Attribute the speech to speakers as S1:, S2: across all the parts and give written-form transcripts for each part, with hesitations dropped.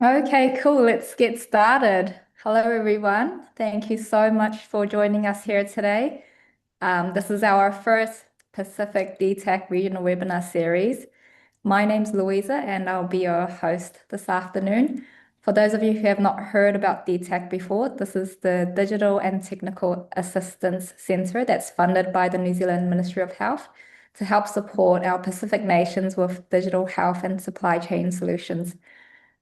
S1: Okay, cool. Let's get started. Hello, everyone. Thank you so much for joining us here today. This is our first Pacific DTAC regional webinar series. My name's Louisa, and I'll be your host this afternoon. For those of you who have not heard about DTAC before, this is the Digital and Technical Assistance Centre that's funded by the New Zealand Ministry of Health to help support our Pacific nations with digital health and supply chain solutions.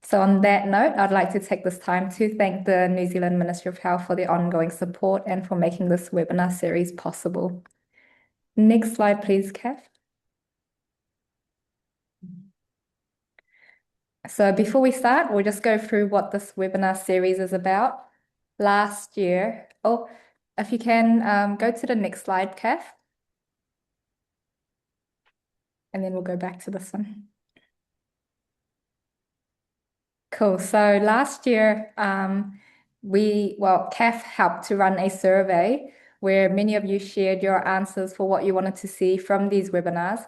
S1: So on that note, I'd like to take this time to thank the New Zealand Ministry of Health for the ongoing support and for making this webinar series possible. Next slide, please, Kath. So before we start, we'll just go through what this webinar series is about. Last year, if you can go to the next slide, Kath, and then we'll go back to this one. Cool. So last year, CAF helped to run a survey where many of you shared your answers for what you wanted to see from these webinars.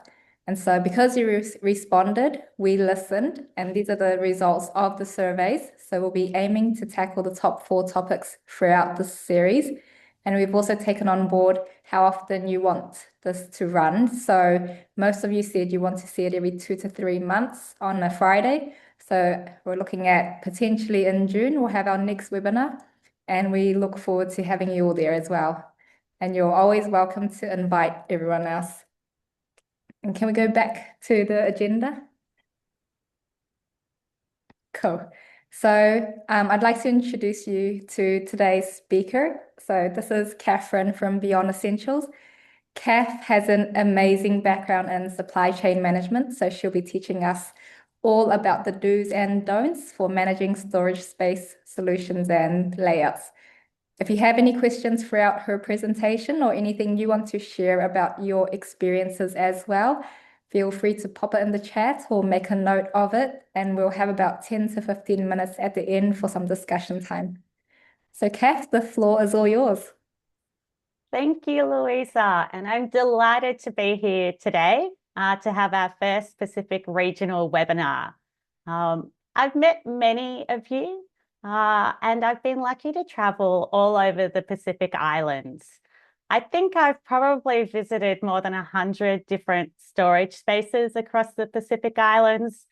S1: And so because you responded, we listened, and these are the results of the surveys. So we'll be aiming to tackle the top 4 topics throughout this series. And we've also taken on board how often you want this to run. So most of you said you want to see it every 2 to 3 months on a Friday. So we're looking at potentially in June, we'll have our next webinar, and we look forward to having you all there as well. And you're always welcome to invite everyone else. And can we go back to the agenda? Cool. So I'd like to introduce you to today's speaker. So this is Catherine from Beyond Essentials. Kath has an amazing background in supply chain management, so she'll be teaching us all about the do's and don'ts for managing storage space solutions and layouts. If you have any questions throughout her presentation or anything you want to share about your experiences as well, feel free to pop it in the chat or make a note of it, and we'll have about 10 to 15 minutes at the end for some discussion time. So Kath, the floor is all yours.
S2: Thank you, Louisa. And I'm delighted to be here today to have our first Pacific Regional webinar. I've met many of you and I've been lucky to travel all over the Pacific Islands. I think I've probably visited more than 100 different storage spaces across the Pacific Islands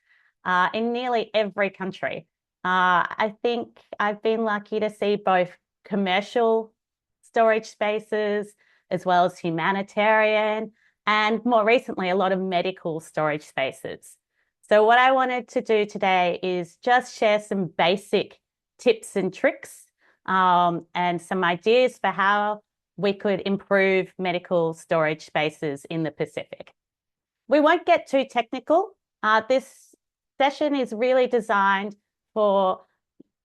S2: in nearly every country. I think I've been lucky to see both commercial storage spaces, as well as humanitarian, and more recently, a lot of medical storage spaces. So what I wanted to do today is just share some basic tips and tricks and some ideas for how we could improve medical storage spaces in the Pacific. We won't get too technical. This session is really designed for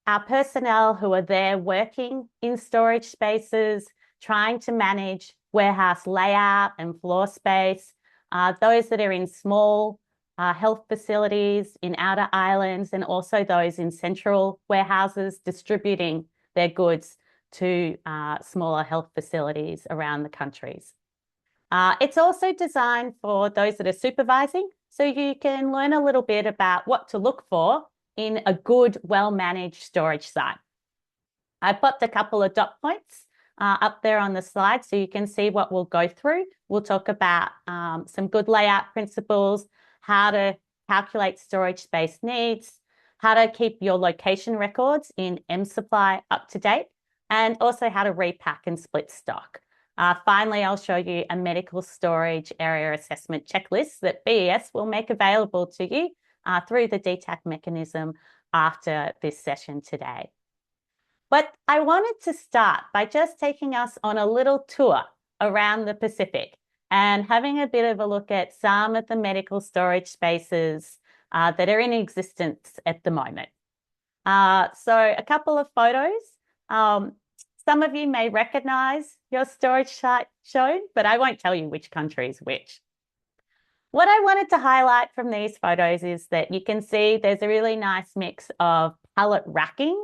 S2: our personnel who are there working in storage spaces, trying to manage warehouse layout and floor space, those that are in small health facilities in outer islands, and also those in central warehouses distributing their goods to smaller health facilities around the countries. It's also designed for those that are supervising, so you can learn a little bit about what to look for in a good, well-managed storage site. I've popped a couple of dot points up there on the slide so you can see what we'll go through. We'll talk about some good layout principles, how to calculate storage space needs, how to keep your location records in mSupply up to date, and also how to repack and split stock. Finally, I'll show you a medical storage area assessment checklist that BES will make available to you through the DTAC mechanism after this session today. But I wanted to start by just taking us on a little tour around the Pacific and having a bit of a look at some of the medical storage spaces that are in existence at the moment. So a couple of photos. Some of you may recognize your storage site shown, but I won't tell you which country is which. What I wanted to highlight from these photos is that you can see there's a really nice mix of pallet racking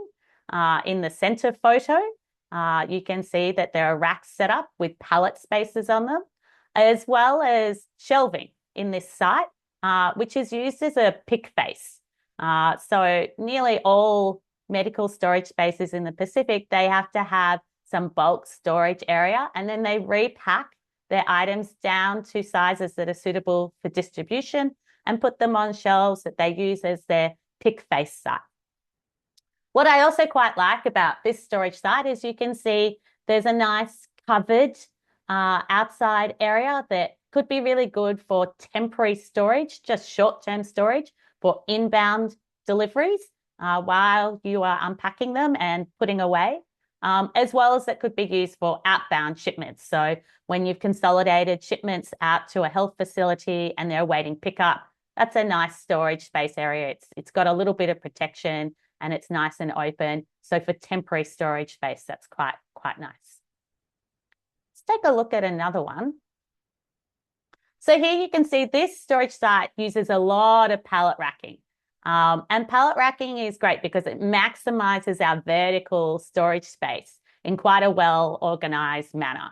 S2: in the center photo. You can see that there are racks set up with pallet spaces on them, as well as shelving in this site, which is used as a pick face. So nearly all medical storage spaces in the Pacific, they have to have some bulk storage area, and then they repack their items down to sizes that are suitable for distribution and put them on shelves that they use as their pick face site. What I also quite like about this storage site is you can see there's a nice covered outside area that could be really good for temporary storage, just short-term storage for inbound deliveries while you are unpacking them and putting away, as well as it could be used for outbound shipments. So when you've consolidated shipments out to a health facility and they're awaiting pickup, that's a nice storage space area. It's got a little bit of protection and it's nice and open. So for temporary storage space, that's quite nice. Let's take a look at another one. So here you can see this storage site uses a lot of pallet racking. And pallet racking is great because it maximizes our vertical storage space in quite a well-organized manner.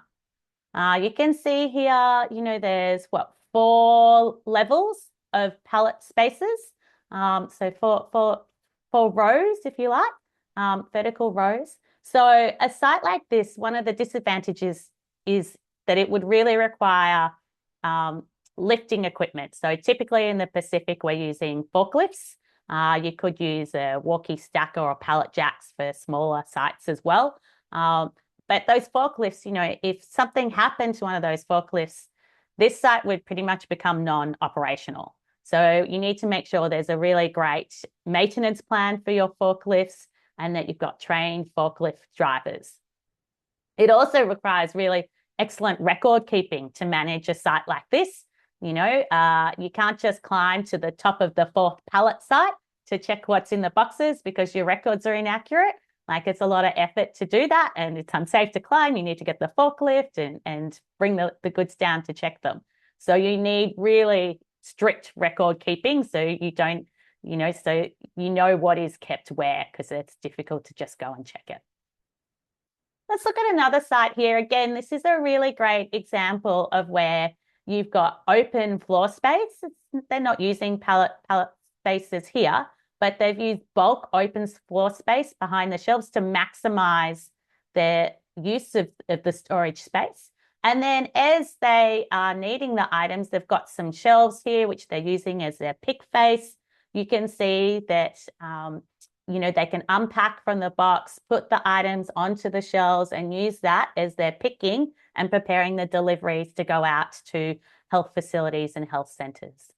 S2: You can see here, there's 4 levels of pallet spaces. So four rows, if you like, vertical rows. So a site like this, one of the disadvantages is that it would really require lifting equipment. So typically in the Pacific, we're using forklifts. You could use a walkie stacker or pallet jacks for smaller sites as well. But those forklifts, if something happened to one of those forklifts, this site would pretty much become non-operational. So you need to make sure there's a really great maintenance plan for your forklifts and that you've got trained forklift drivers. It also requires really excellent record keeping to manage a site like this. You can't just climb to the top of the 4th pallet site to check what's in the boxes because your records are inaccurate. Like, it's a lot of effort to do that and it's unsafe to climb. You need to get the forklift and bring the goods down to check them. So you need really strict record keeping so you don't, so you know what is kept where, because it's difficult to just go and check it. Let's look at another site here. Again, this is a really great example of where you've got open floor space. They're not using pallet spaces here, but they've used bulk open floor space behind the shelves to maximize their use of the storage space. And then as they are needing the items, they've got some shelves here, which they're using as their pick face. You can see that, they can unpack from the box, put the items onto the shelves and use that as they're picking and preparing the deliveries to go out to health facilities and health centres.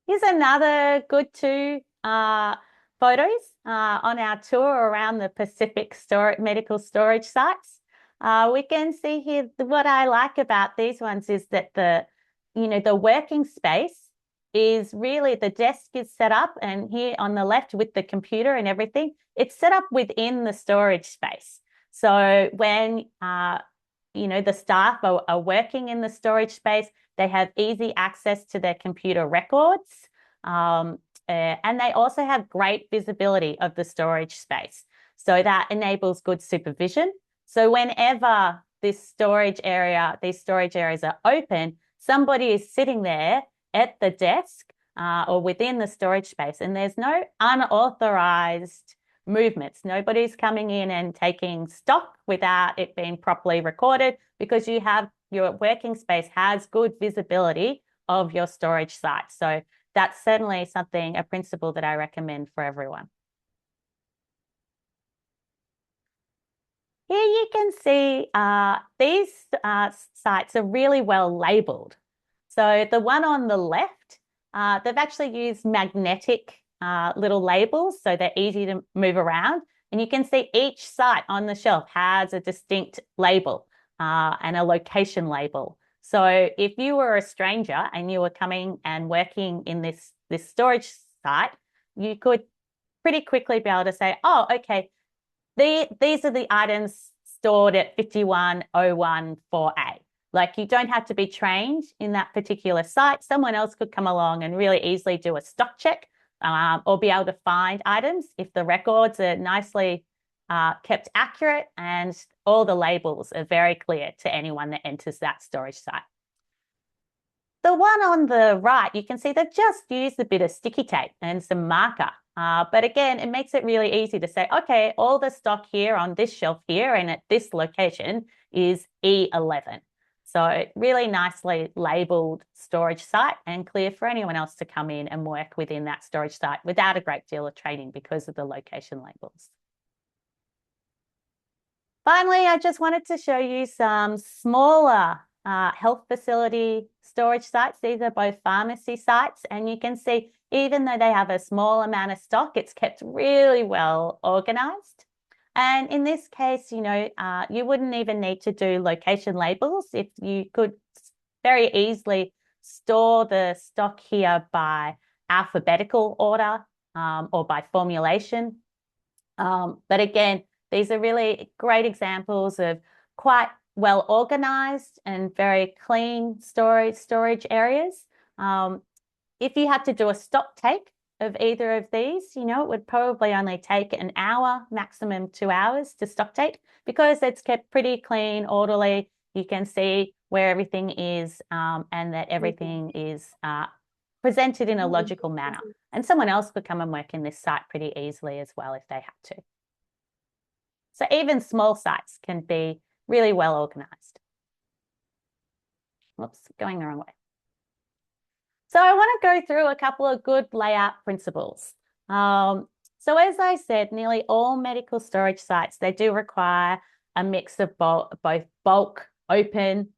S2: Here's another good 2 photos on our tour around the Pacific medical storage sites. We can see here, what I like about these ones is that the working space is really, the desk is set up, and here on the left with the computer and everything, it's set up within the storage space. So when, the staff are working in the storage space, they have easy access to their computer records. And they also have great visibility of the storage space. So that enables good supervision. So whenever these storage areas are open, somebody is sitting there at the desk or within the storage space, and there's no unauthorized movements. Nobody's coming in and taking stock without it being properly recorded, because your working space has good visibility of your storage site. So that's certainly a principle that I recommend for everyone. Here you can see these sites are really well labeled. So the one on the left, they've actually used magnetic little labels, so they're easy to move around. And you can see each site on the shelf has a distinct label and a location label. So if you were a stranger and you were coming and working in this storage site, you could pretty quickly be able to say, oh, okay, these are the items stored at 51014A. Like, you don't have to be trained in that particular site. Someone else could come along and really easily do a stock check or be able to find items if the records are nicely kept accurate and all the labels are very clear to anyone that enters that storage site. The one on the right, you can see they've just used a bit of sticky tape and some marker. But again, it makes it really easy to say, okay, all the stock here on this shelf here and at this location is E11. So really nicely labeled storage site and clear for anyone else to come in and work within that storage site without a great deal of training because of the location labels. Finally, I just wanted to show you some smaller health facility storage sites. These are both pharmacy sites, and you can see even though they have a small amount of stock, it's kept really well organized. And in this case, you know, you wouldn't even need to do location labels if you could very easily store the stock here by alphabetical order or by formulation. But again, these are really great examples of quite well organized and very clean storage areas. If you had to do a stock take of either of these, you know, it would probably only take an hour, maximum 2 hours to stock take because it's kept pretty clean, orderly. You can see where everything is and that everything is presented in a logical manner. And someone else could come and work in this site pretty easily as well if they had to. So even small sites can be really well organized. Whoops, going the wrong way. So I want to go through a couple of good layout principles. So as I said, nearly all medical storage sites, they do require a mix of both bulk, open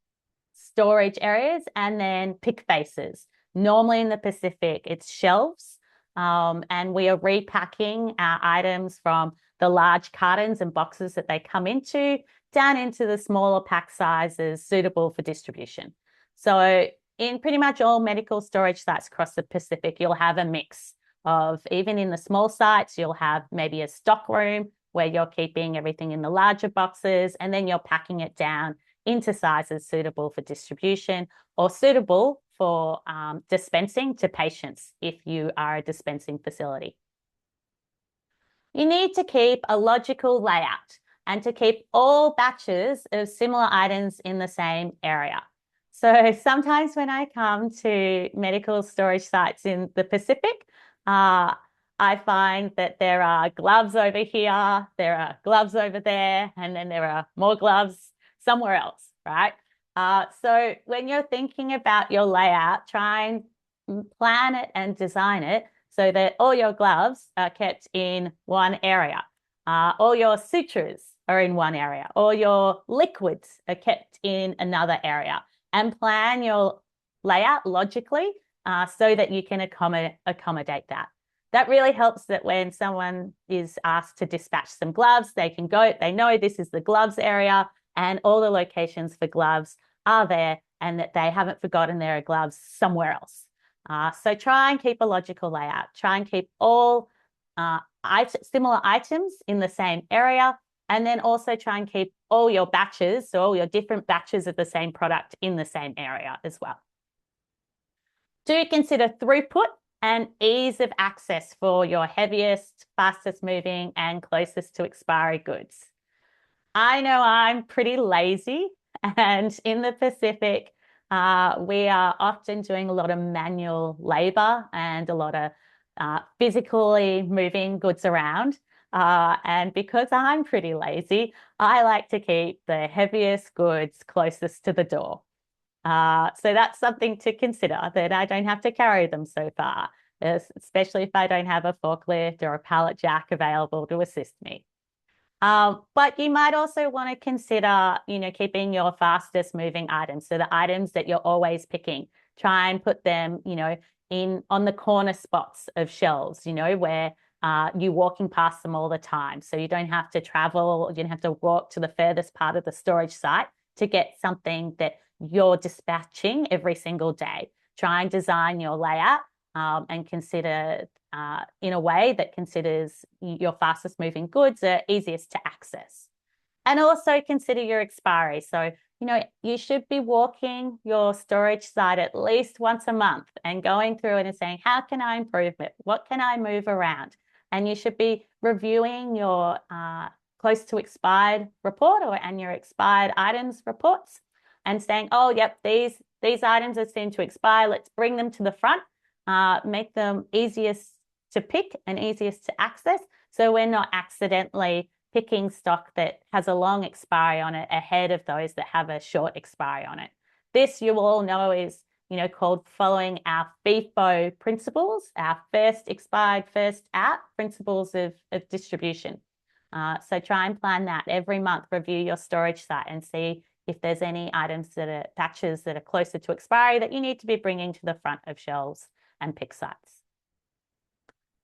S2: storage areas and then pick faces. Normally in the Pacific, it's shelves. And we are repacking our items from the large cartons and boxes that they come into down into the smaller pack sizes suitable for distribution. So in pretty much all medical storage sites across the Pacific, you'll have a mix of, even in the small sites, you'll have maybe a stock room where you're keeping everything in the larger boxes and then you're packing it down into sizes suitable for distribution or suitable for dispensing to patients if you are a dispensing facility. You need to keep a logical layout and to keep all batches of similar items in the same area. So sometimes when I come to medical storage sites in the Pacific, I find that there are gloves over here, there are gloves over there, and then there are more gloves somewhere else, right? So when you're thinking about your layout, try and plan it and design it so that all your gloves are kept in one area. All your sutures are in one area. All your liquids are kept in another area. And plan your layout logically so that you can accommodate that. That really helps that when someone is asked to dispatch some gloves, they can go, they know this is the gloves area and all the locations for gloves are there and that they haven't forgotten there are gloves somewhere else. So try and keep a logical layout. Try and keep all similar items in the same area, and then also try and keep all your batches, so all your different batches of the same product in the same area as well. Do consider throughput and ease of access for your heaviest, fastest moving and closest to expiry goods. I know I'm pretty lazy, and in the Pacific, we are often doing a lot of manual labor and a lot of physically moving goods around. And because I'm pretty lazy, I like to keep the heaviest goods closest to the door. So that's something to consider, that I don't have to carry them so far, especially if I don't have a forklift or a pallet jack available to assist me. But you might also want to consider, you know, keeping your fastest moving items. So the items that you're always picking, try and put them, you know, on the corner spots of shelves, you know, where you're walking past them all the time. So you don't have to travel, you don't have to walk to the furthest part of the storage site to get something that you're dispatching every single day. Try and design your layout and consider in a way that considers your fastest moving goods are easiest to access. And also consider your expiry. So, you know, you should be walking your storage site at least once a month and going through it and saying, how can I improve it? What can I move around? And you should be reviewing your close to expired report and your expired items reports and saying, oh, yep, these these items are soon to expire. Let's bring them to the front, make them easiest to pick and easiest to access, so we're not accidentally picking stock that has a long expiry on it ahead of those that have a short expiry on it. This, you all know, is called following our FIFO principles, our first expired, first out principles of distribution. So try and plan that every month. Review your storage site and see if there's any items that are batches that are closer to expiry that you need to be bringing to the front of shelves and pick sites.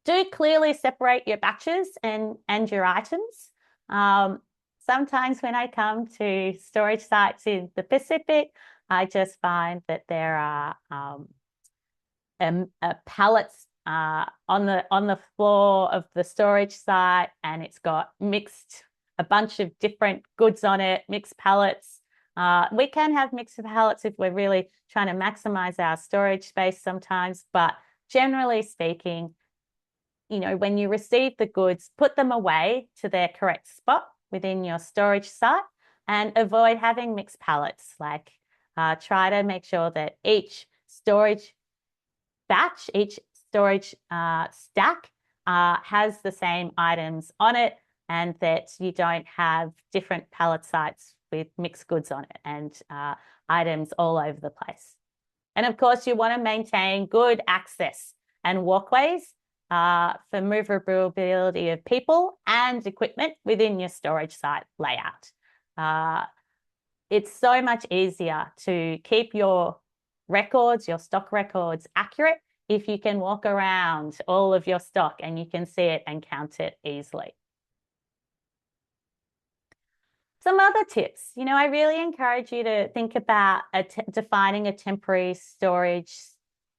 S2: Do clearly separate your batches and your items. Sometimes when I come to storage sites in the Pacific, I just find that there are pallets on the floor of the storage site, and it's got a bunch of different goods on it, mixed pallets. We can have mixed pallets if we're really trying to maximize our storage space sometimes, but generally speaking, when you receive the goods, put them away to their correct spot within your storage site and avoid having mixed pallets. Like try to make sure that each storage batch, each storage stack has the same items on it, and that you don't have different pallet sites with mixed goods on it and items all over the place. And of course, you want to maintain good access and walkways for movability of people and equipment within your storage site layout. It's so much easier to keep your records, your stock records, accurate if you can walk around all of your stock and you can see it and count it easily. Some other tips, I really encourage you to think about defining a temporary storage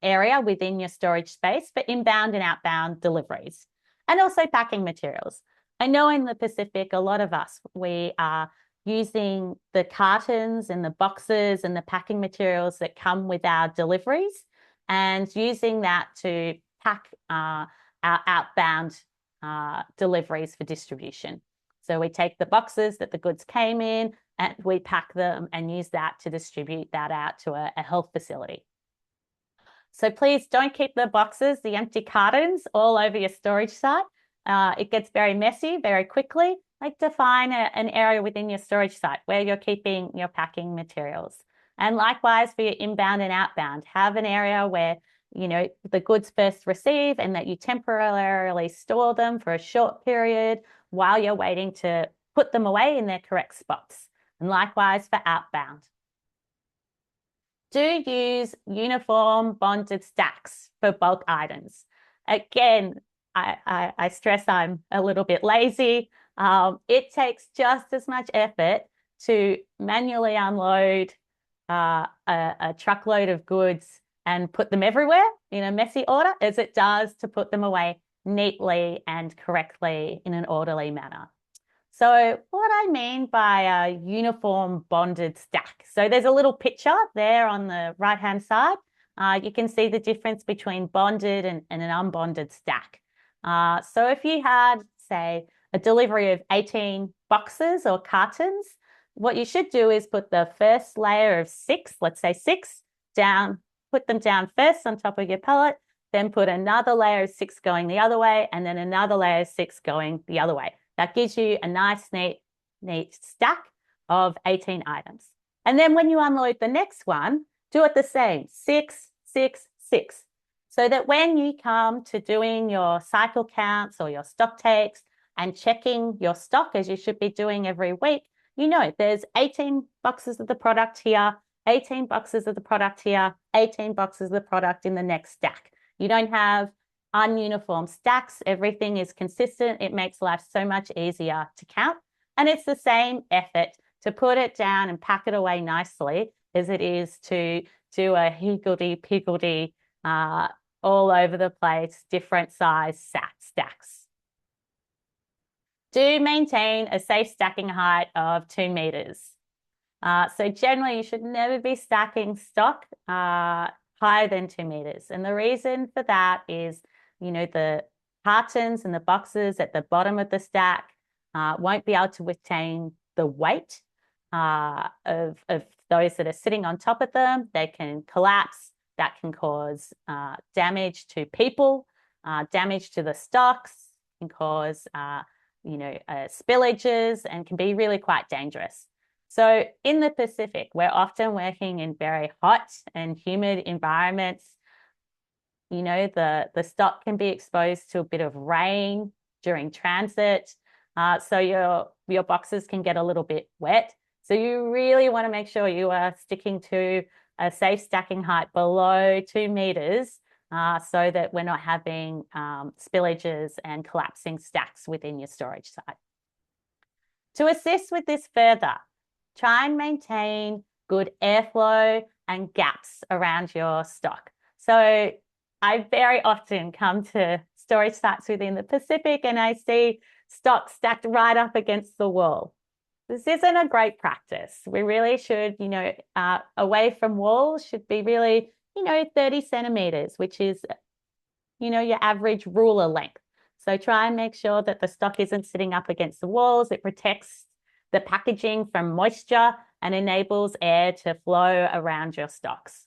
S2: area within your storage space for inbound and outbound deliveries, and also packing materials. I know in the Pacific, a lot of us, we are using the cartons and the boxes and the packing materials that come with our deliveries and using that to pack our outbound deliveries for distribution. So we take the boxes that the goods came in and we pack them and use that to distribute that out to a health facility. So please don't keep the boxes, the empty cartons, all over your storage site. It gets very messy very quickly. Like, define an area within your storage site where you're keeping your packing materials. And likewise for your inbound and outbound, have an area where the goods first receive and that you temporarily store them for a short period while you're waiting to put them away in their correct spots. And likewise for outbound. Do use uniform bonded stacks for bulk items. Again, I stress I'm a little bit lazy. It takes just as much effort to manually unload a truckload of goods and put them everywhere in a messy order as it does to put them away neatly and correctly in an orderly manner. So what I mean by a uniform bonded stack. So there's a little picture there on the right-hand side. You can see the difference between bonded and an unbonded stack. So if you had, say, a delivery of 18 boxes or cartons, what you should do is put the first layer of 6, let's say 6, down, put them down first on top of your pallet, then put another layer of 6 going the other way, and then another layer of 6 going the other way. That gives you a nice, neat stack of 18 items. And then when you unload the next one, do it the same, 6, 6, 6. So that when you come to doing your cycle counts or your stock takes and checking your stock, as you should be doing every week, there's 18 boxes of the product here, 18 boxes of the product here, 18 boxes of the product in the next stack. You don't have ununiform stacks. Everything is consistent. It makes life so much easier to count. And it's the same effort to put it down and pack it away nicely as it is to do a higgledy-piggledy, all over the place, different size stacks. Do maintain a safe stacking height of 2 meters. So generally, you should never be stacking stock higher than 2 meters. And the reason for that is, the cartons and the boxes at the bottom of the stack won't be able to withstand the weight of those that are sitting on top of them. They can collapse. That can cause damage to people, damage to the stocks, can cause spillages, and can be really quite dangerous. So in the Pacific, we're often working in very hot and humid environments. The stock can be exposed to a bit of rain during transit. So your boxes can get a little bit wet. So you really want to make sure you are sticking to a safe stacking height below 2 meters so that we're not having spillages and collapsing stacks within your storage site. To assist with this further, try and maintain good airflow and gaps around your stock. So I very often come to storage sites within the Pacific and I see stock stacked right up against the wall. This isn't a great practice. We really should, away from walls should be really, 30 centimeters, which is, your average ruler length. So try and make sure that the stock isn't sitting up against the walls. It protects the packaging from moisture and enables air to flow around your stocks.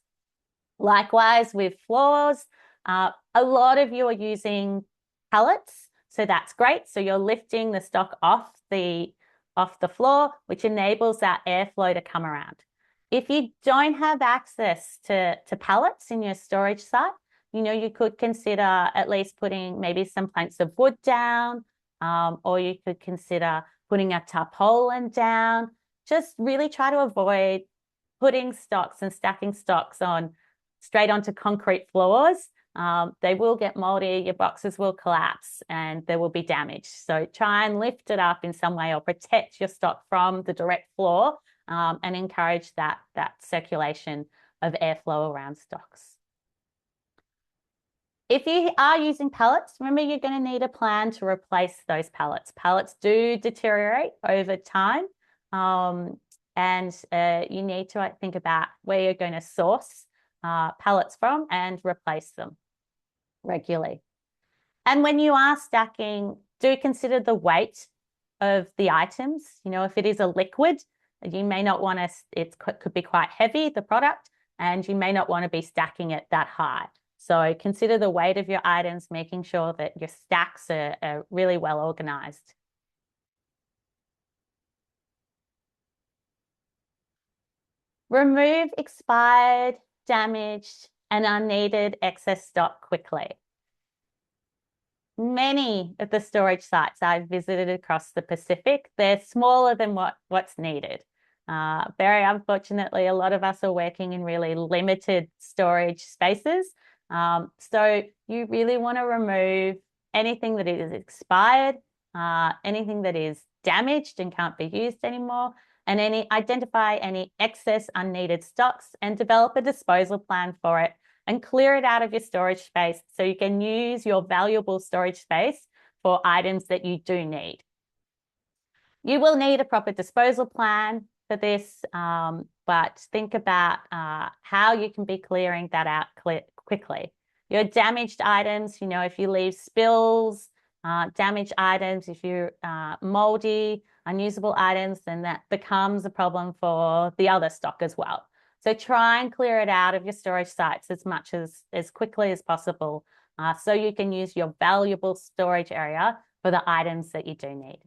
S2: Likewise with floors, a lot of you are using pallets, so that's great. So you're lifting the stock off the floor, which enables that airflow to come around. If you don't have access to pallets in your storage site, you could consider at least putting maybe some planks of wood down, or you could consider putting a tarpaulin down. Just really try to avoid putting stocks and stacking stocks straight onto concrete floors. They will get moldy, your boxes will collapse, and there will be damage. So try and lift it up in some way or protect your stock from the direct floor and encourage that circulation of airflow around stocks. If you are using pallets, remember you're going to need a plan to replace those pallets. Pallets do deteriorate over time, and you need to think about where you're going to source pallets from and replace them regularly. And when you are stacking, do consider the weight of the items. If it is a liquid, you may not want to, it could be quite heavy, the product, and you may not want to be stacking it that high. So consider the weight of your items, making sure that your stacks are really well organized. Remove expired, damaged, and unneeded excess stock quickly. Many of the storage sites I've visited across the Pacific, they're smaller than what's needed. Very unfortunately, a lot of us are working in really limited storage spaces. So you really want to remove anything that is expired, anything that is damaged and can't be used anymore, and identify any excess unneeded stocks and develop a disposal plan for it and clear it out of your storage space so you can use your valuable storage space for items that you do need. You will need a proper disposal plan for this, but think about how you can be clearing that out quickly. Your damaged items, if you leave spills, damaged items, if you're moldy, unusable items, then that becomes a problem for the other stock as well. So try and clear it out of your storage sites as quickly as possible so you can use your valuable storage area for the items that you do need.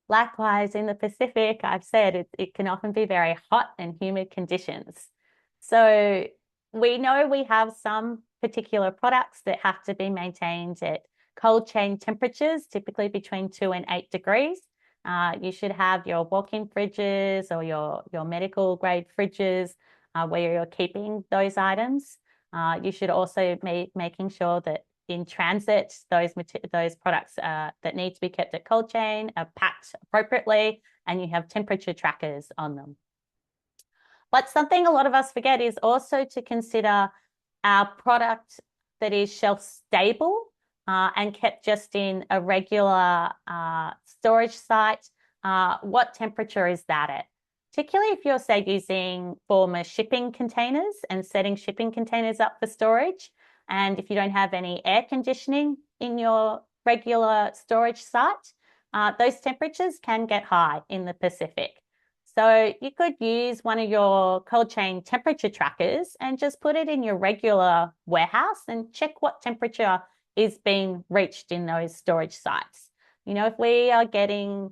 S2: Likewise, in the Pacific, I've said it can often be very hot and humid conditions. So we know we have some particular products that have to be maintained at cold chain temperatures, typically between 2 and 8 degrees. You should have your walk-in fridges or your medical grade fridges where you're keeping those items. You should also be making sure that in transit, those products that need to be kept at cold chain are packed appropriately, and you have temperature trackers on them. But something a lot of us forget is also to consider our product that is shelf stable and kept just in a regular storage site. What temperature is that at? Particularly if you're, say, using former shipping containers and setting shipping containers up for storage. And if you don't have any air conditioning in your regular storage site, those temperatures can get high in the Pacific. So you could use one of your cold chain temperature trackers and just put it in your regular warehouse and check what temperature is being reached in those storage sites. You know, if we are getting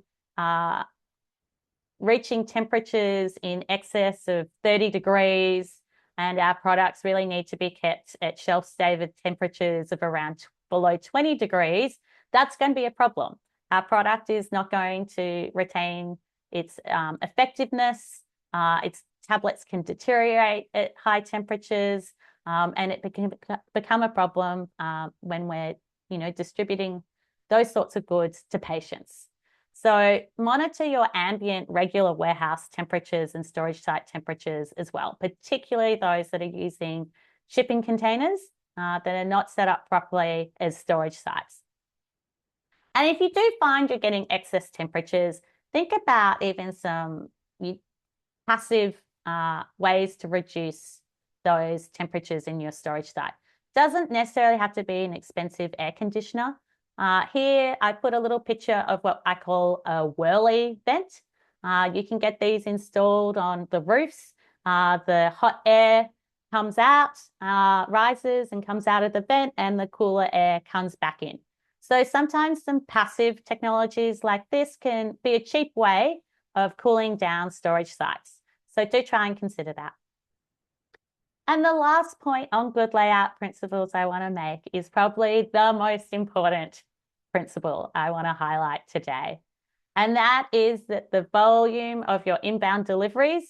S2: reaching temperatures in excess of 30 degrees and our products really need to be kept at shelf-stable temperatures of around below 20 degrees, that's going to be a problem. Our product is not going to retain its effectiveness. Its tablets can deteriorate at high temperatures, and it can become a problem when we're, distributing those sorts of goods to patients. So monitor your ambient regular warehouse temperatures and storage site temperatures as well, particularly those that are using shipping containers that are not set up properly as storage sites. And if you do find you're getting excess temperatures, think about even some passive ways to reduce those temperatures in your storage site. Doesn't necessarily have to be an expensive air conditioner. Here, I put a little picture of what I call a whirly vent. You can get these installed on the roofs. The hot air comes out, rises and comes out of the vent, and the cooler air comes back in. So sometimes some passive technologies like this can be a cheap way of cooling down storage sites. So do try and consider that. And the last point on good layout principles I want to make is probably the most important principle I want to highlight today. And that is that the volume of your inbound deliveries,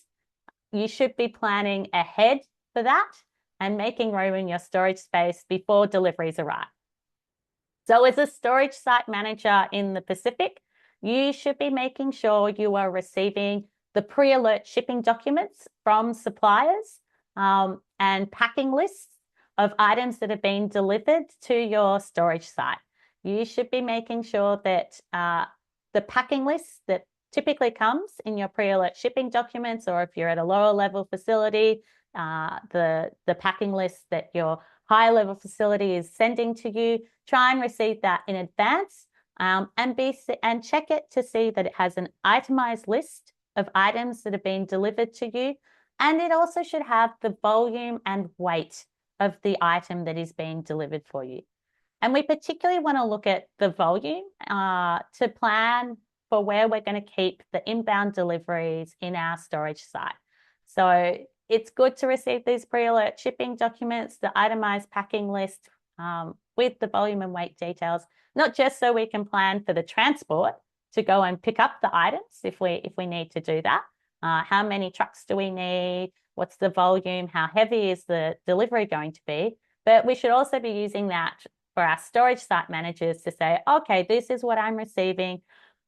S2: you should be planning ahead for that and making room in your storage space before deliveries arrive. So as a storage site manager in the Pacific, you should be making sure you are receiving the pre-alert shipping documents from suppliers and packing lists of items that have been delivered to your storage site. You should be making sure that the packing list that typically comes in your pre-alert shipping documents, or if you're at a lower level facility, the packing list that your higher level facility is sending to you, try and receive that in advance and check it to see that it has an itemized list of items that have been delivered to you. And it also should have the volume and weight of the item that is being delivered for you. And we particularly want to look at the volume to plan for where we're going to keep the inbound deliveries in our storage site. So it's good to receive these pre-alert shipping documents, the itemized packing list with the volume and weight details, not just so we can plan for the transport to go and pick up the items if we need to do that. How many trucks do we need? What's the volume? How heavy is the delivery going to be? But we should also be using that for our storage site managers to say, okay, this is what I'm receiving.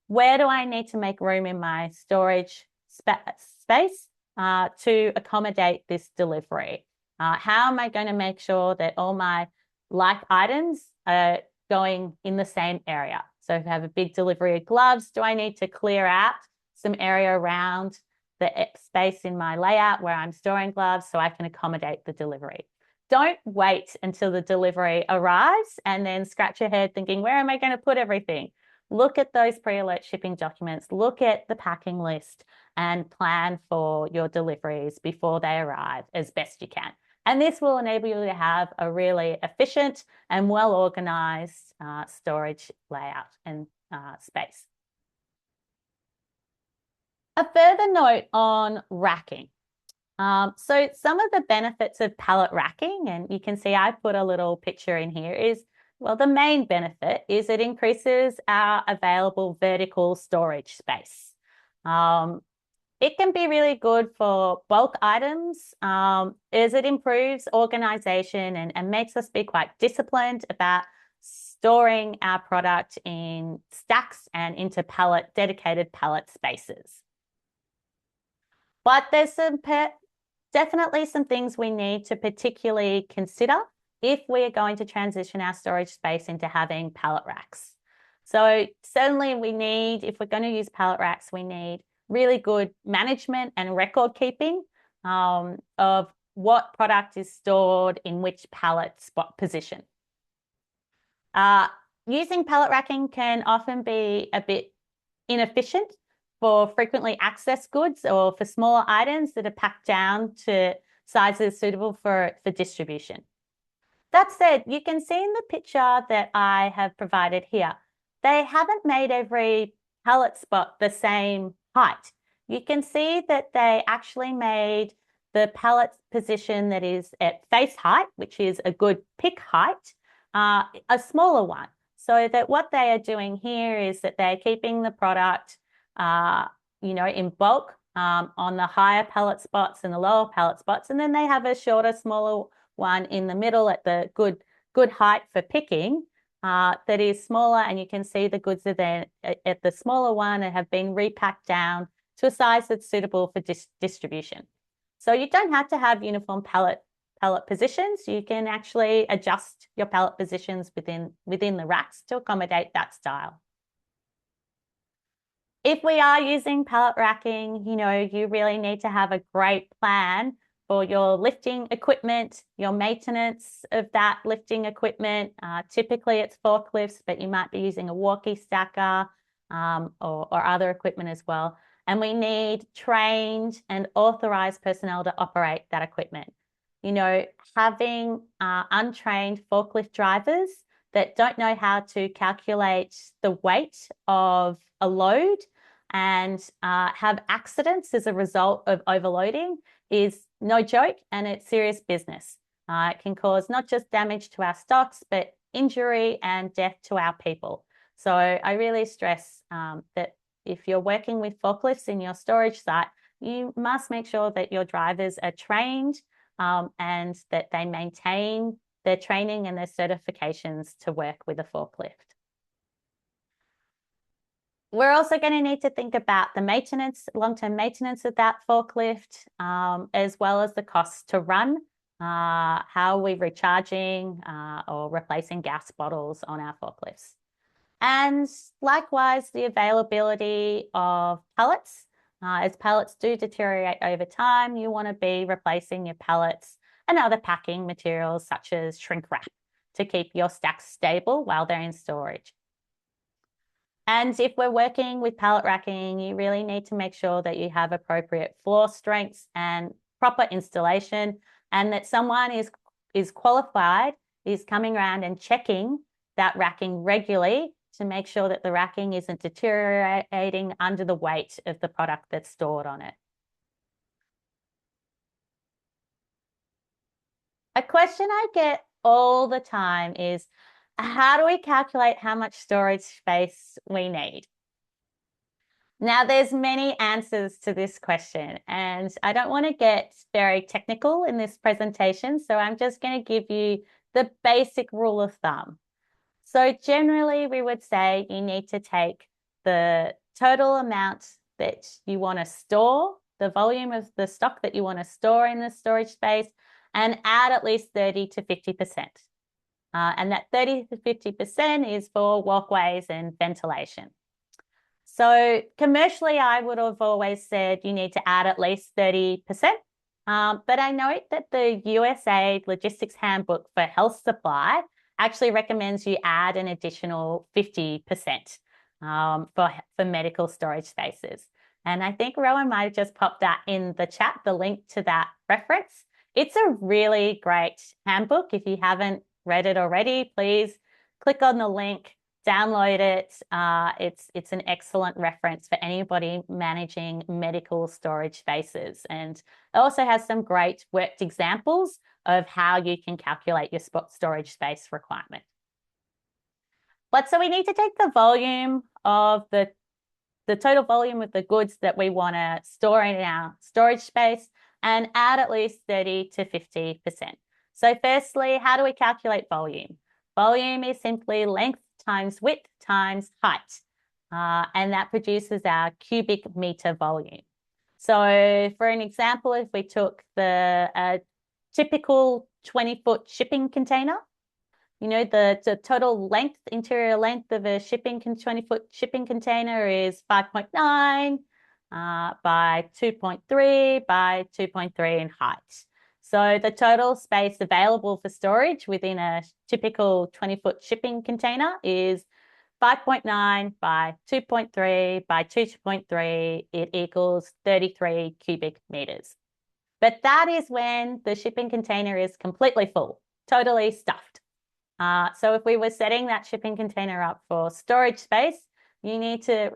S2: Where do I need to make room in my storage space to accommodate this delivery? How am I going to make sure that all my like items are going in the same area? So if I have a big delivery of gloves, do I need to clear out some area around the space in my layout where I'm storing gloves so I can accommodate the delivery? Don't wait until the delivery arrives and then scratch your head thinking, where am I going to put everything? Look at those pre-alert shipping documents, look at the packing list and plan for your deliveries before they arrive as best you can. And this will enable you to have a really efficient and well-organized storage layout and space. A further note on racking. So some of the benefits of pallet racking, and you can see I put a little picture in here, is, well, the main benefit is it increases our available vertical storage space. It can be really good for bulk items as it improves organization and makes us be quite disciplined about storing our product in stacks and into dedicated pallet spaces. But there's definitely some things we need to particularly consider if we're going to transition our storage space into having pallet racks. So certainly if we're going to use pallet racks, we need really good management and record keeping of what product is stored in which pallet spot position. using pallet racking can often be a bit inefficient for frequently accessed goods or for smaller items that are packed down to sizes suitable for distribution. That said, you can see in the picture that I have provided here, they haven't made every pallet spot the same height. You can see that they actually made the pallet position that is at face height, which is a good pick height, a smaller one. So that what they are doing here is that they're keeping the product, in bulk on the higher pallet spots and the lower pallet spots, and then they have a shorter, smaller one in the middle at the good height for picking that is smaller, and you can see the goods are there at the smaller one and have been repacked down to a size that's suitable for distribution. So you don't have to have uniform pallet positions. You can actually adjust your pallet positions within the racks to accommodate that style. If we are using pallet racking, you really need to have a great plan for your lifting equipment, your maintenance of that lifting equipment. Typically it's forklifts, but you might be using a walkie stacker or other equipment as well. And we need trained and authorized personnel to operate that equipment. Having untrained forklift drivers that don't know how to calculate the weight of a load and have accidents as a result of overloading is no joke, and it's serious business. It can cause not just damage to our stocks, but injury and death to our people. So I really stress that if you're working with forklifts in your storage site, you must make sure that your drivers are trained and that they maintain their training and their certifications to work with a forklift. We're also going to need to think about the maintenance, long-term maintenance of that forklift, as well as the costs to run. How are we recharging or replacing gas bottles on our forklifts? And likewise, the availability of pallets. As pallets do deteriorate over time, you want to be replacing your pallets and other packing materials such as shrink wrap to keep your stacks stable while they're in storage. And if we're working with pallet racking, you really need to make sure that you have appropriate floor strengths and proper installation, and that someone is qualified, is coming around and checking that racking regularly to make sure that the racking isn't deteriorating under the weight of the product that's stored on it. A question I get all the time is, how do we calculate how much storage space we need? Now, there's many answers to this question, and I don't want to get very technical in this presentation, so I'm just going to give you the basic rule of thumb. So generally, we would say you need to take the total amount that you want to store, the volume of the stock that you want to store in the storage space, and add at least 30 to 50%. And that 30 to 50% is for walkways and ventilation. So commercially, I would have always said you need to add at least 30%. But I note that the USA Logistics Handbook for Health Supply actually recommends you add an additional 50% for medical storage spaces. And I think Rowan might have just popped that in the chat, the link to that reference. It's a really great handbook. If you haven't read it already, please click on the link, download it. It's an excellent reference for anybody managing medical storage spaces. And it also has some great worked examples of how you can calculate your storage space requirement. But so we need to take the volume of the total volume of the goods that we want to store in our storage space and add at least 30 to 50%. So firstly, how do we calculate volume? Volume is simply length times width times height, and that produces our cubic meter volume. So for an example, if we took the typical 20-foot shipping container, the total length, interior length of a 20-foot shipping container is 5.9 by 2.3 by 2.3 in height. So the total space available for storage within a typical 20-foot shipping container is 5.9 by 2.3 by 2.3. It equals 33 cubic meters. But that is when the shipping container is completely full, totally stuffed. So if we were setting that shipping container up for storage space, you need to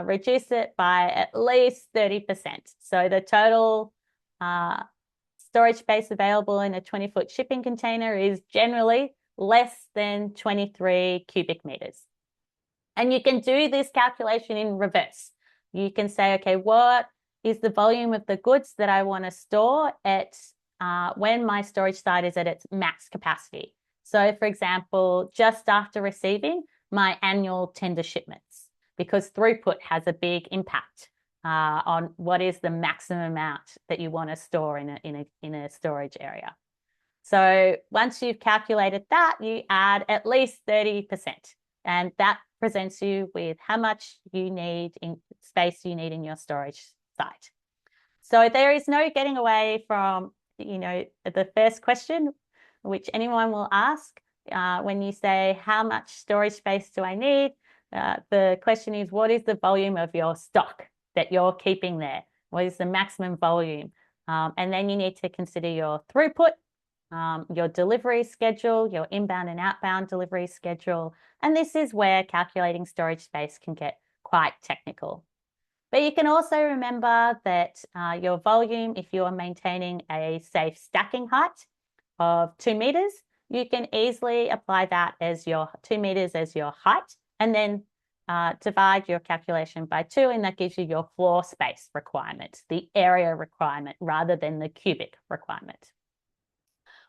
S2: reduce it by at least 30%. So the total storage space available in a 20-foot shipping container is generally less than 23 cubic meters. And you can do this calculation in reverse. You can say, okay, what is the volume of the goods that I want to store at when my storage site is at its max capacity? So for example, just after receiving my annual tender shipments, because throughput has a big impact on what is the maximum amount that you want to store in a storage area. So once you've calculated that, you add at least 30%, and that presents you with how much you need in space you need in your storage site. So there is no getting away from, the first question, which anyone will ask when you say, how much storage space do I need? The question is, what is the volume of your stock that you're keeping there? What is the maximum volume? And then you need to consider your throughput, your delivery schedule, your inbound and outbound delivery schedule. And this is where calculating storage space can get quite technical. But you can also remember that your volume, if you're maintaining a safe stacking height of 2 meters, you can easily apply that as your 2 meters as your height, and then divide your calculation by 2, and that gives you your floor space requirement, the area requirement, rather than the cubic requirement.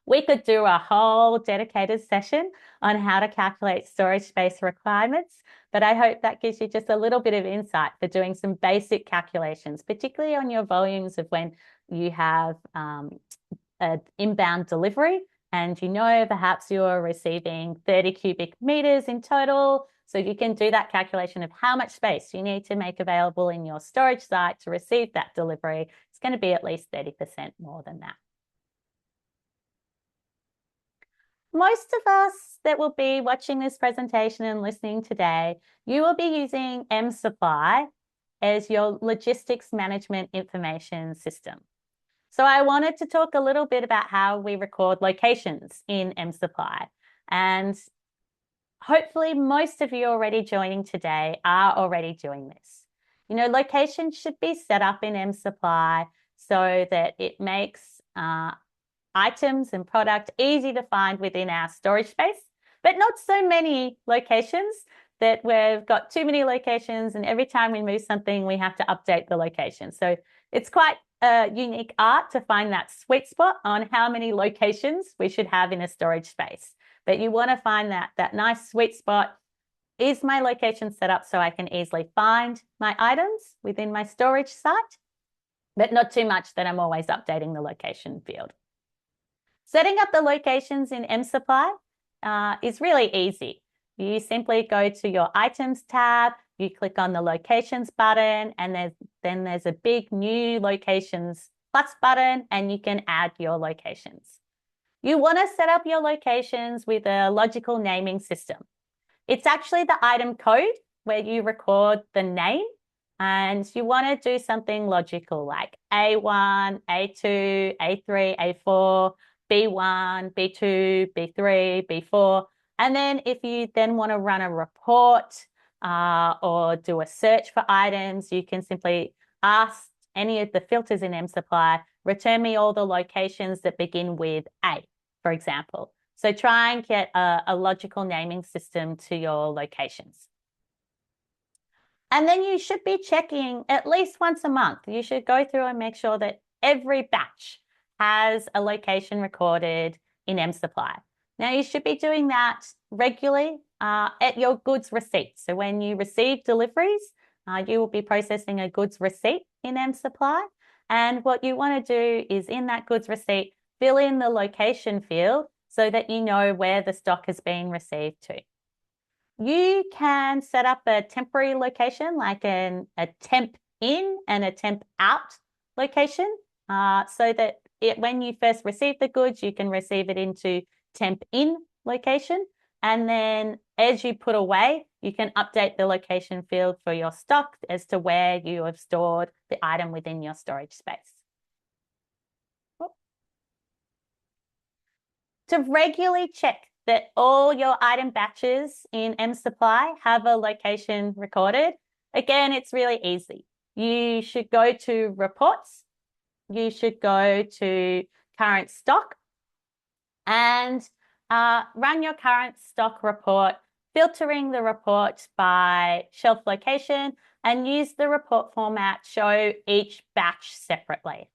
S2: We could do a whole dedicated session on how to calculate storage space requirements, but I hope that gives you just a little bit of insight for doing some basic calculations, particularly on your volumes of when you have an inbound delivery and perhaps you're receiving 30 cubic meters in total. So you can do that calculation of how much space you need to make available in your storage site to receive that delivery. It's going to be at least 30% more than that. Most of us that will be watching this presentation and listening today, you will be using mSupply as your logistics management information system. So I wanted to talk a little bit about how we record locations in mSupply. And hopefully most of you already joining today are already doing this. Locations should be set up in mSupply so that it makes items and product easy to find within our storage space, but not so many locations that we've got too many locations, and every time we move something, we have to update the location. So it's quite a unique art to find that sweet spot on how many locations we should have in a storage space. But you want to find that nice sweet spot. Is my location set up so I can easily find my items within my storage site, but not too much that I'm always updating the location field? Setting up the locations in mSupply is really easy. You simply go to your Items tab, you click on the Locations button, and then there's a big New Locations plus button, and you can add your locations. You want to set up your locations with a logical naming system. It's actually the item code where you record the name, and you want to do something logical like A1, A2, A3, A4, B1, B2, B3, B4. And then if you then want to run a report or do a search for items, you can simply ask any of the filters in mSupply, return me all the locations that begin with A, for example. So try and get a logical naming system to your locations. And then you should be checking at least once a month. You should go through and make sure that every batch has a location recorded in mSupply. Now, you should be doing that regularly at your goods receipt. So when you receive deliveries, you will be processing a goods receipt in mSupply. And what you want to do is in that goods receipt, fill in the location field so that you know where the stock has been received to. You can set up a temporary location like a temp in and a temp out location so that when you first receive the goods, you can receive it into temp in location. And then as you put away, you can update the location field for your stock as to where you have stored the item within your storage space. To regularly check that all your item batches in mSupply have a location recorded, again, it's really easy. You should go to reports, you should go to current stock, and run your current stock report, filtering the report by shelf location, and use the report format, show each batch separately.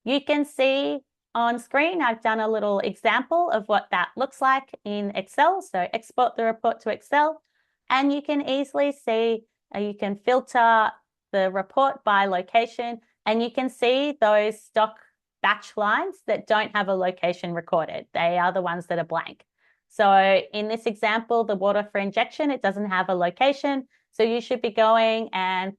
S2: You can see on screen, I've done a little example of what that looks like in Excel. So export the report to Excel, and you can easily see, you can filter the report by location, and you can see those stock batch lines that don't have a location recorded. They are the ones that are blank. So in this example, the water for injection, it doesn't have a location. So you should be going and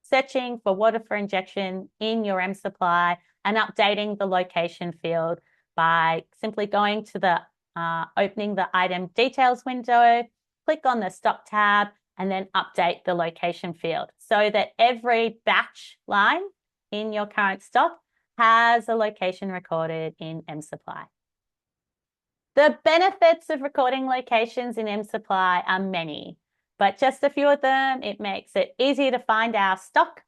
S2: searching for water for injection in your mSupply and updating the location field by simply going to the opening the item details window, click on the stock tab, and then update the location field so that every batch line in your current stock has a location recorded in mSupply. The benefits of recording locations in mSupply are many, but just a few of them. It makes it easier to find our stock.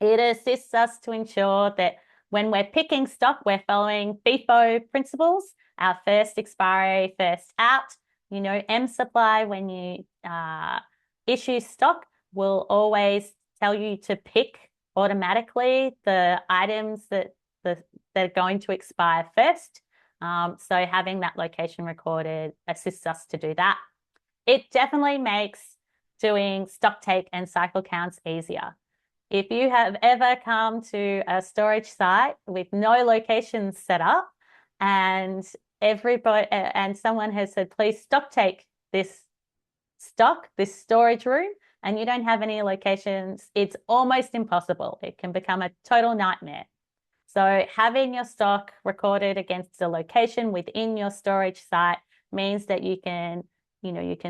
S2: It assists us to ensure that when we're picking stock, we're following FIFO principles, our first expiry, first out. You know, mSupply, when you issue stock, will always tell you to pick automatically the items that are going to expire first. So having that location recorded assists us to do that. It definitely makes doing stock take and cycle counts easier. If you have ever come to a storage site with no locations set up and someone has said, please stock take this stock, this storage room, and you don't have any locations, it's almost impossible. It can become a total nightmare. So having your stock recorded against a location within your storage site means that you can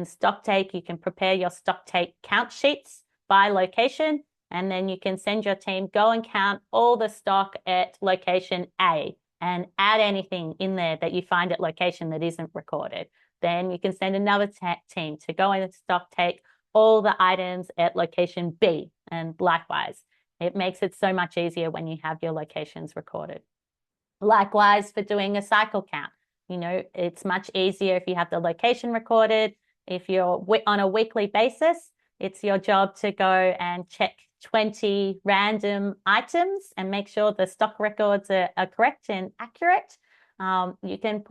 S2: stock take, you can prepare your stock take count sheets by location, and then you can send your team, go and count all the stock at location A and add anything in there that you find at location that isn't recorded. Then you can send another team to go and stock take all the items at location B, and likewise. It makes it so much easier when you have your locations recorded. Likewise, for doing a cycle count, you know, it's much easier if you have the location recorded. If you're on a weekly basis, it's your job to go and check 20 random items and make sure the stock records are correct and accurate. You can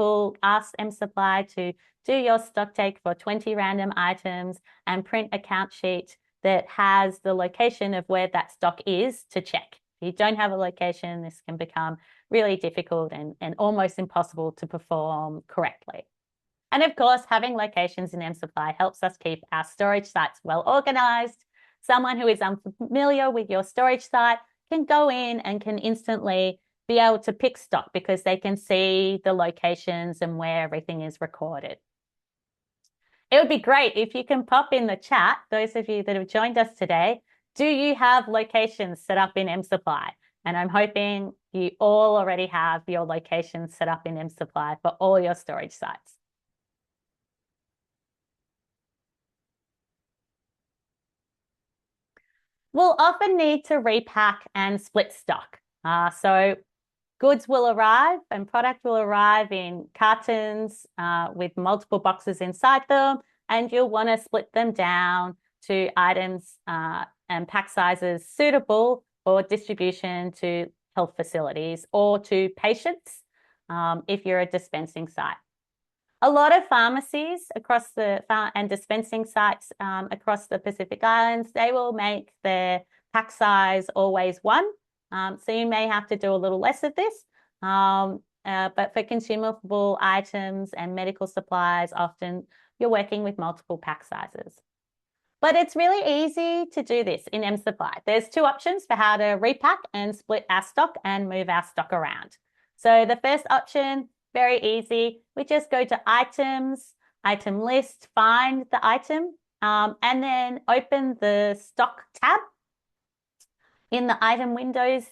S2: ask mSupply to do your stock take for 20 random items and print a count sheet that has the location of where that stock is to check. If you don't have a location, this can become really difficult and almost impossible to perform correctly. And of course, having locations in mSupply helps us keep our storage sites well organized. Someone who is unfamiliar with your storage site can go in and can instantly be able to pick stock because they can see the locations and where everything is recorded. It would be great if you can pop in the chat, those of you that have joined us today, do you have locations set up in mSupply? And I'm hoping you all already have your locations set up in mSupply for all your storage sites. We'll often need to repack and split stock. So goods will arrive and product will arrive in cartons with multiple boxes inside them, and you'll want to split them down to items and pack sizes suitable for distribution to health facilities or to patients if you're a dispensing site. A lot of pharmacies across and dispensing sites across the Pacific Islands, they will make their pack size always 1. So you may have to do a little less of this. But for consumable items and medical supplies, often you're working with multiple pack sizes. But it's really easy to do this in mSupply. There's 2 options for how to repack and split our stock and move our stock around. So the first option, very easy. We just go to items, item list, find the item, and then open the stock tab in the item windows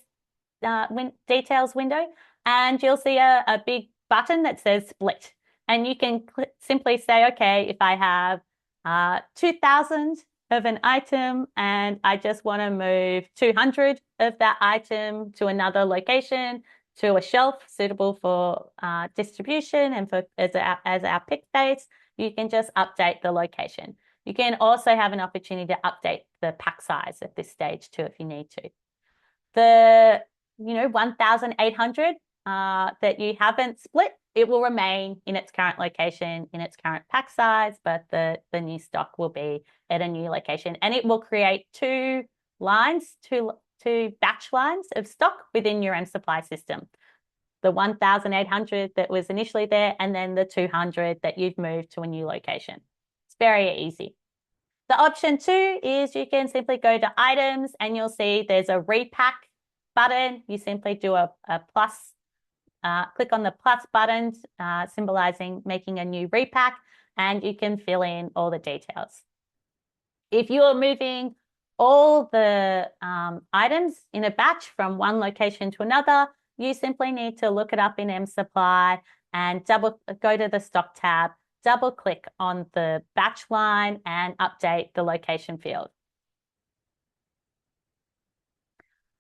S2: details window, and you'll see a big button that says split. And you can simply say, okay, if I have 2,000 of an item and I just want to move 200 of that item to another location, to a shelf suitable for distribution and for as our pick space, you can just update the location. You can also have an opportunity to update the pack size at this stage too, if you need to. The 1,800 that you haven't split, it will remain in its current location, in its current pack size, but the new stock will be at a new location, and it will create two batch lines of stock within your mSupply system. The 1,800 that was initially there, and then the 200 that you've moved to a new location. It's very easy. The option 2 is you can simply go to items and you'll see there's a repack button. You simply do a plus, click on the plus button, symbolizing making a new repack, and you can fill in all the details. If you're moving all the items in a batch from one location to another, you simply need to look it up in mSupply and go to the stock tab, double click on the batch line and update the location field.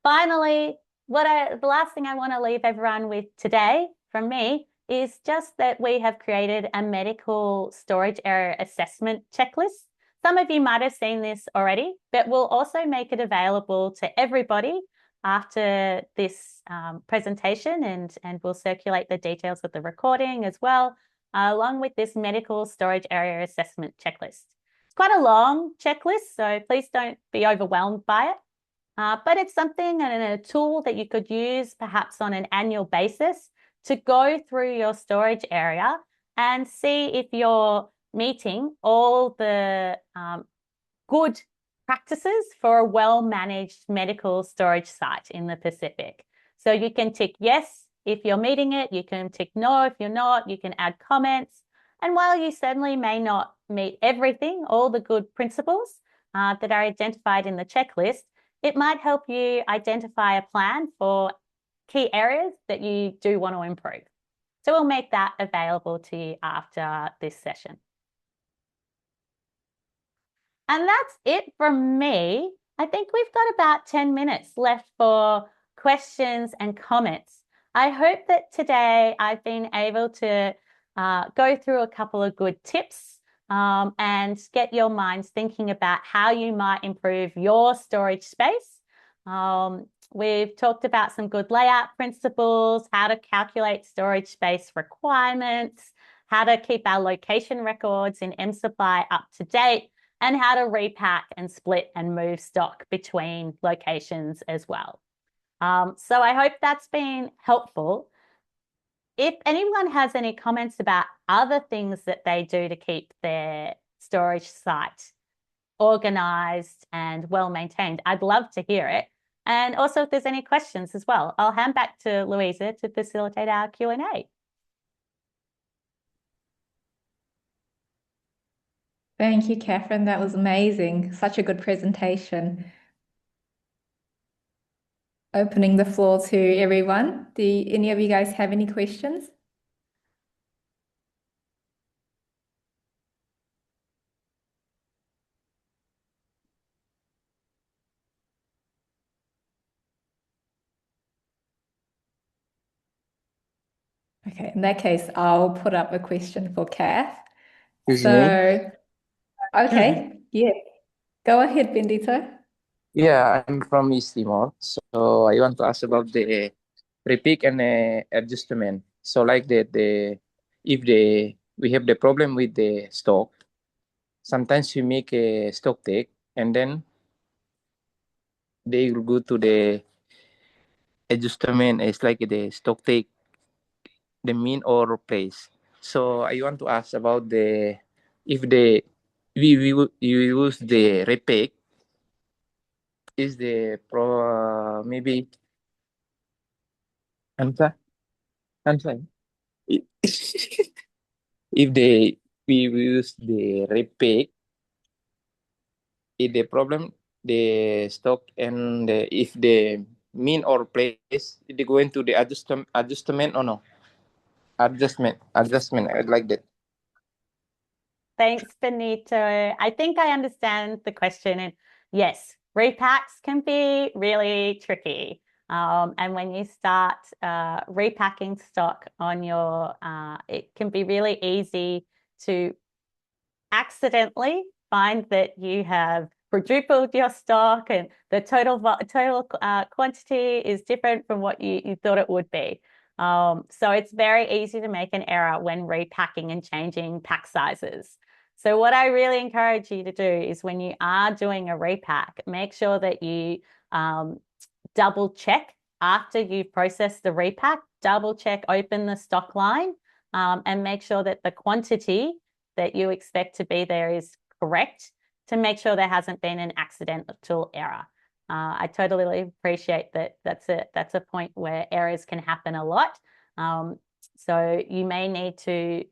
S2: Finally, the last thing I want to leave everyone with today from me is just that we have created a medical storage area assessment checklist. Some of you might have seen this already, but we'll also make it available to everybody after this presentation, and we'll circulate the details of the recording as well, along with this medical storage area assessment checklist. It's quite a long checklist, so please don't be overwhelmed by it. But it's something and a tool that you could use perhaps on an annual basis to go through your storage area and see if you're meeting all the good practices for a well-managed medical storage site in the Pacific. So you can tick yes if you're meeting it, you can tick no if you're not, you can add comments. And while you certainly may not meet everything, all the good principles that are identified in the checklist, it might help you identify a plan for key areas that you do want to improve. So we'll make that available to you after this session. And that's it from me. I think we've got about 10 minutes left for questions and comments. I hope that today I've been able to go through a couple of good tips and get your minds thinking about how you might improve your storage space. We've talked about some good layout principles, how to calculate storage space requirements, how to keep our location records in mSupply up to date, and how to repack and split and move stock between locations as well. So I hope that's been helpful. If anyone has any comments about other things that they do to keep their storage site organized and well maintained, I'd love to hear it. And also if there's any questions as well, I'll hand back to Louisa to facilitate our Q&A.
S1: Thank you, Catherine. That was amazing. Such a good presentation. Opening the floor to everyone. Do any of you guys have any questions? Okay, in that case, I'll put up a question for Kath.
S3: Excuse me.
S1: So, okay, yeah. Go ahead, Bendito.
S3: Yeah, I'm from East Timor. So I want to ask about the repick and adjustment. So like if we have the problem with the stock, sometimes we make a stock take and then they will go to the adjustment. It's like the stock take, the mean or place. So I want to ask about if you use the repick, is the maybe ano ta? I'm sorry. I- If we use the repick, if the problem the stock and if the mean or place, they go into the adjustment or no? Adjustment. I like that.
S2: Thanks, Benito. I think I understand the question. And yes, repacks can be really tricky. And when you start repacking stock on your, it can be really easy to accidentally find that you have quadrupled your stock and the total quantity is different from what you thought it would be. So it's very easy to make an error when repacking and changing pack sizes. So what I really encourage you to do is when you are doing a repack, make sure that you double check after you've processed the repack, double check, open the stock line, and make sure that the quantity that you expect to be there is correct to make sure there hasn't been an accidental error. I totally appreciate that that's a point where errors can happen a lot. So you may need to,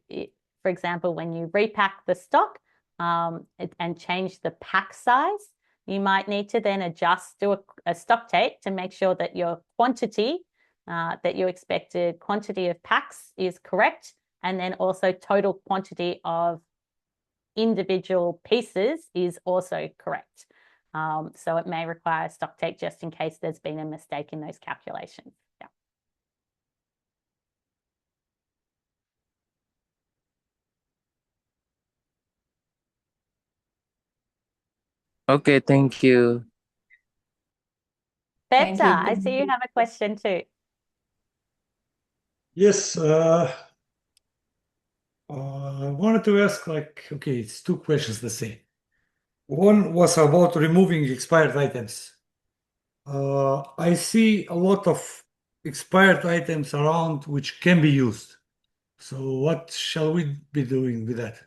S2: for example, when you repack the stock and change the pack size, you might need to then do a stock take to make sure that your quantity that you expected quantity of packs is correct, and then also total quantity of individual pieces is also correct. So it may require a stock take just in case there's been a mistake in those calculations. Yeah.
S3: Okay, thank you.
S1: Thank
S2: Beta,
S1: you.
S2: I see you have a question too.
S4: Yes, I wanted to ask, okay, it's two questions, let's say. One was about removing expired items. I see a lot of expired items around which can be used. So what shall we be doing with that?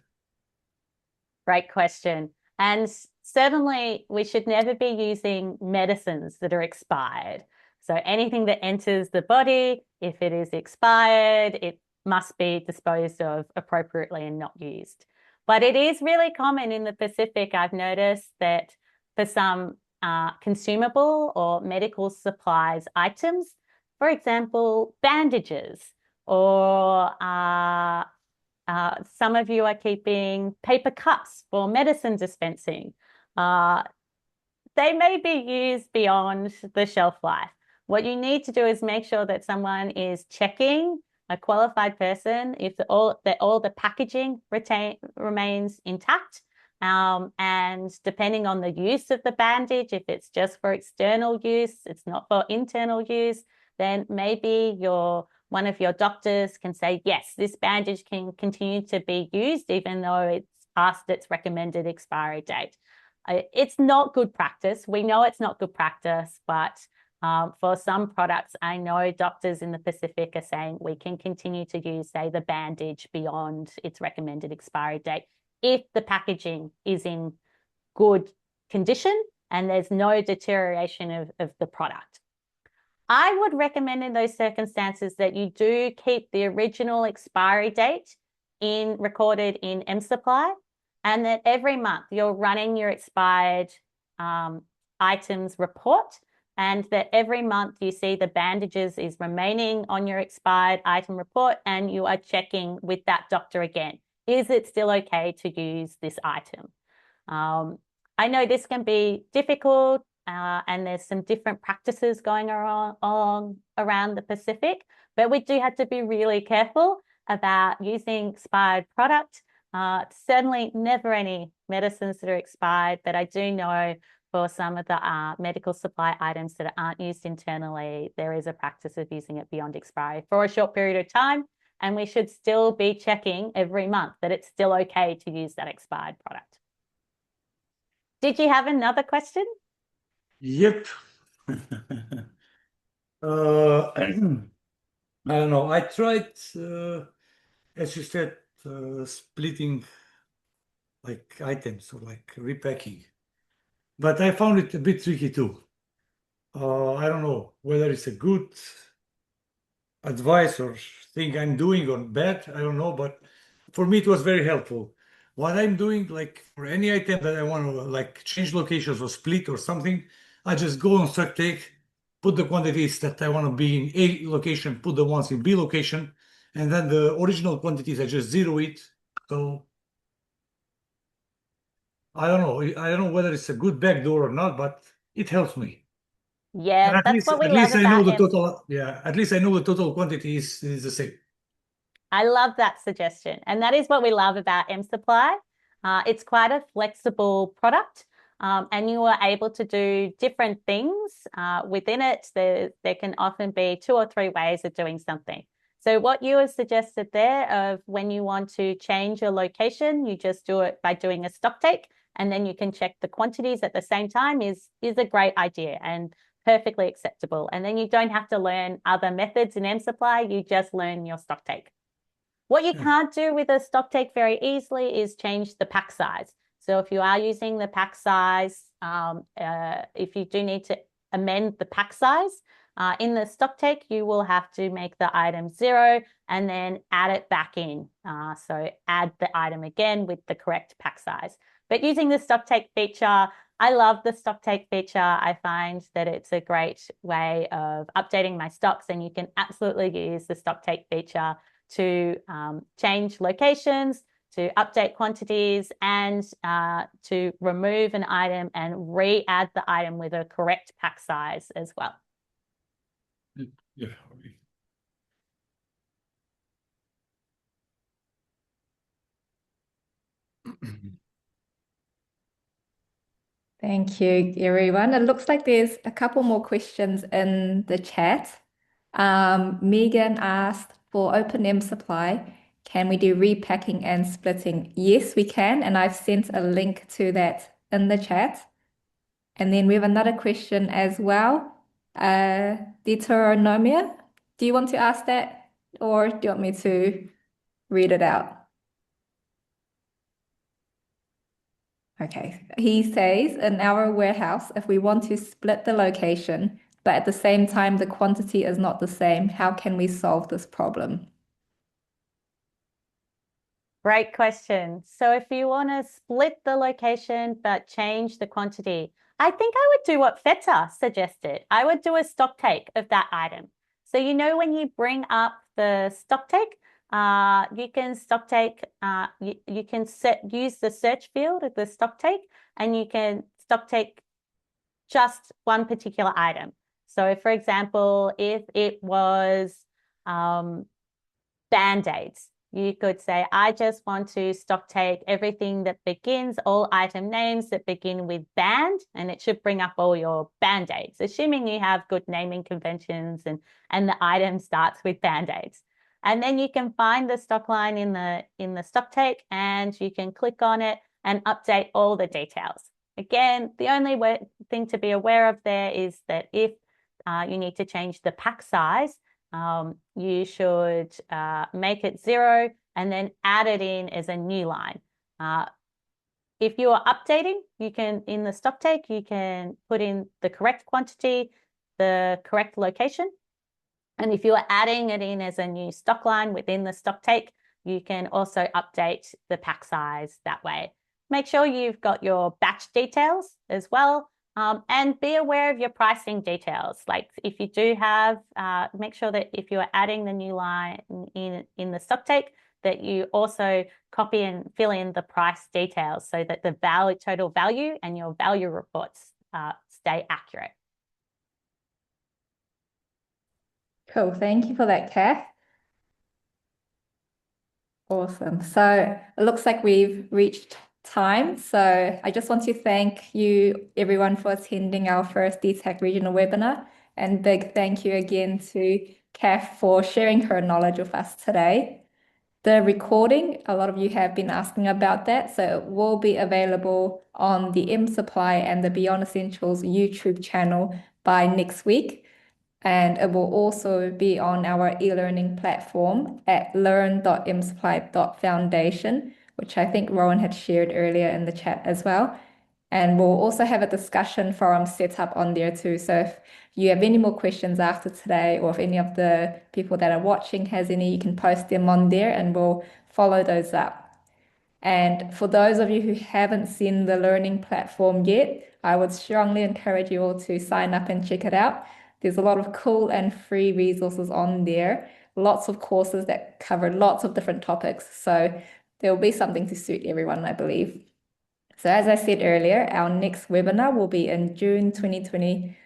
S2: Great question. And certainly we should never be using medicines that are expired. So anything that enters the body, if it is expired, it must be disposed of appropriately and not used. But it is really common in the Pacific. I've noticed that for some consumable or medical supplies items, for example, bandages or some of you are keeping paper cups for medicine dispensing. They may be used beyond the shelf life. What you need to do is make sure that someone is checking, a qualified person, if all the packaging remains intact. And depending on the use of the bandage, if it's just for external use, it's not for internal use, then maybe one of your doctors can say, yes, this bandage can continue to be used even though it's past its recommended expiry date. It's not good practice. We know it's not good practice, but for some products, I know doctors in the Pacific are saying we can continue to use, say, the bandage beyond its recommended expiry date if the packaging is in good condition and there's no deterioration of the product. I would recommend in those circumstances that you do keep the original expiry date recorded in mSupply, and that every month you're running your expired items report, and that every month you see the bandages is remaining on your expired item report, and you are checking with that doctor again. Is it still okay to use this item? I know this can be difficult and there's some different practices going around the Pacific, but we do have to be really careful about using expired product. Certainly never any medicines that are expired, but I do know for some of the medical supply items that aren't used internally, there is a practice of using it beyond expiry for a short period of time, and we should still be checking every month that it's still okay to use that expired product. Did you have another question?
S4: Yep. I don't know. I tried, as you said, splitting items or repacking, but I found it a bit tricky too. I don't know whether it's a good advice or thing I'm doing or bad. I don't know, but for me it was very helpful. What I'm doing, like for any item that I want to like change locations or split or something, I just go on stock take, put the quantities that I want to be in A location, put the ones in B location, and then the original quantities I just zero it. So I don't know. I don't know whether it's a good backdoor or not, but it helps me. And
S2: Yeah, that's what we
S4: at
S2: love
S4: least I know
S2: about
S4: the total. Yeah, at least I know the total quantity is the same.
S2: I love that suggestion. And that is what we love about mSupply. It's quite a flexible product, and you are able to do different things within it. There can often be 2 or 3 ways of doing something. So what you have suggested there of when you want to change your location, you just do it by doing a stock take, and then you can check the quantities at the same time is a great idea and perfectly acceptable. And then you don't have to learn other methods in mSupply, you just learn your stock take. What you can't do with a stock take very easily is change the pack size. So if you are using the pack size, if you do need to amend the pack size, in the stock take, you will have to make the item 0 and then add it back in. So add the item again with the correct pack size. But using the stock take feature, I love the stock take feature. I find that it's a great way of updating my stocks, and you can absolutely use the stock take feature to change locations, to update quantities, and to remove an item and re-add the item with a correct pack size as well.
S4: Yeah.
S1: Thank you, everyone. It looks like there's a couple more questions in the chat. Megan asked for open supply, can we do repacking and splitting? Yes, we can, and I've sent a link to that in the chat. And then we have another question as well. Deuteronomia, do you want to ask that, or do you want me to read it out? Okay, he says in our warehouse, if we want to split the location, but at the same time the quantity is not the same, how can we solve this problem?
S2: Great question. So if you want to split the location but change the quantity, I think I would do what Feta suggested. I would do a stock take of that item. So you know when you bring up the stock take, you can stock take, you can use the search field of the stock take, and you can stock take just one particular item. So for example, if it was Band-Aids, you could say, I just want to stock take everything that begins, all item names that begin with band, and it should bring up all your Band-Aids, assuming you have good naming conventions and the item starts with Band-Aids. And then you can find the stock line in the stock take, and you can click on it and update all the details. Again, the only thing to be aware of there is that if you need to change the pack size, you should make it 0 and then add it in as a new line. If you are updating, you can, in the stock take, you can put in the correct quantity, the correct location. And if you are adding it in as a new stock line within the stock take, you can also update the pack size that way. Make sure you've got your batch details as well. And be aware of your pricing details. Like if you do have, make sure that if you're adding the new line in the stock take, that you also copy and fill in the price details so that the total value and your value reports stay accurate.
S1: Cool, thank you for that, Kath. Awesome. So it looks like we've reached time. So I just want to thank you, everyone, for attending our first DTAC regional webinar. And big thank you again to Kath for sharing her knowledge with us today. The recording, a lot of you have been asking about that. So it will be available on the mSupply and the Beyond Essentials YouTube channel by next week. And it will also be on our e-learning platform at learn.msupply.foundation, which I think Rowan had shared earlier in the chat as well. And we'll also have a discussion forum set up on there too. So if you have any more questions after today, or if any of the people that are watching has any, you can post them on there and we'll follow those up. And for those of you who haven't seen the learning platform yet, I would strongly encourage you all to sign up and check it out. There's a lot of cool and free resources on there, lots of courses that cover lots of different topics. So there will be something to suit everyone, I believe. So as I said earlier, our next webinar will be in June 2020,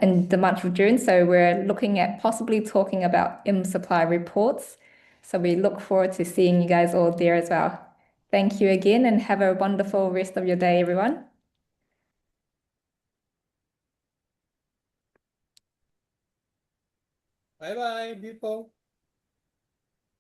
S1: in the month of June. So we're looking at possibly talking about mSupply reports. So we look forward to seeing you guys all there as well. Thank you again and have a wonderful rest of your day, everyone.
S5: Bye bye, people.